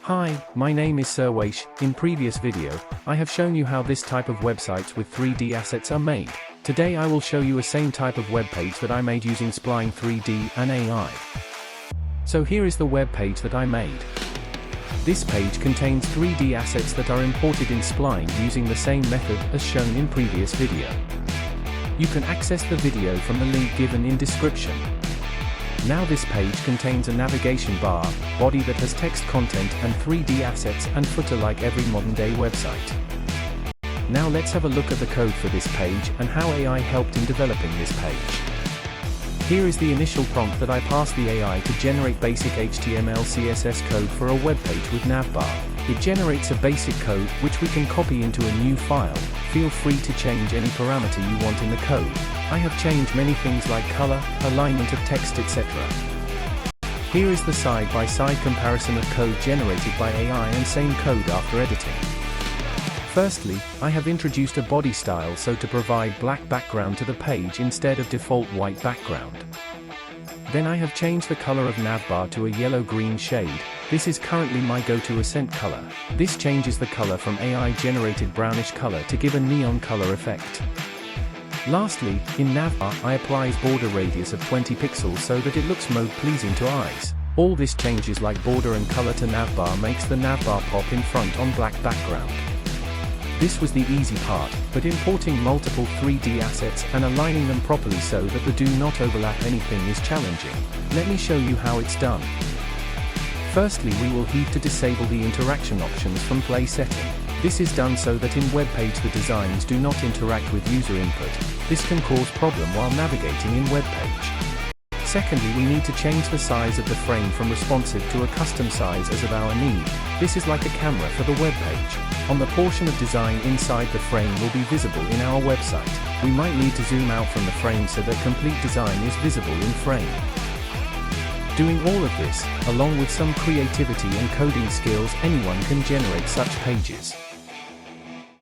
Hi, my name is Serwaish. In previous video, I have shown you how this type of websites with 3D assets are made. Today I will show you a same type of web page that I made using Spline 3D and AI. So here is the web page that I made. This page contains 3D assets that are imported in Spline using the same method as shown in previous video. You can access the video from the link given in description. Now this page contains a navigation bar, body that has text content and 3D assets and footer like every modern day website. Now let's have a look at the code for this page and how AI helped in developing this page. Here is the initial prompt that I passed the AI to generate basic HTML CSS code for a web page with navbar. It generates a basic code which we can copy into a new file. Feel free to change any parameter you want in the code. I have changed many things like color, alignment of text, etc. Here is the side-by-side comparison of code generated by AI and same code after editing. Firstly, I have introduced a body style so to provide black background to the page instead of default white background. Then I have changed the color of navbar to a yellow-green shade. This is currently my go-to accent color. This changes the color from AI-generated brownish color to give a neon color effect. Lastly, in navbar I applies border radius of 20 pixels so that it looks more pleasing to eyes. All this changes like border and color to navbar makes the navbar pop in front on black background. This was the easy part, but importing multiple 3D assets and aligning them properly so that they do not overlap anything is challenging. Let me show you how it's done. Firstly, we will need to disable the interaction options from play setting. This is done so that in web page the designs do not interact with user input. This can cause problem while navigating in web page. Secondly, we need to change the size of the frame from responsive to a custom size as of our need. This is like a camera for the web page. On the portion of design inside the frame will be visible in our website. We might need to zoom out from the frame so that complete design is visible in frame. Doing all of this, along with some creativity and coding skills, anyone can generate such pages.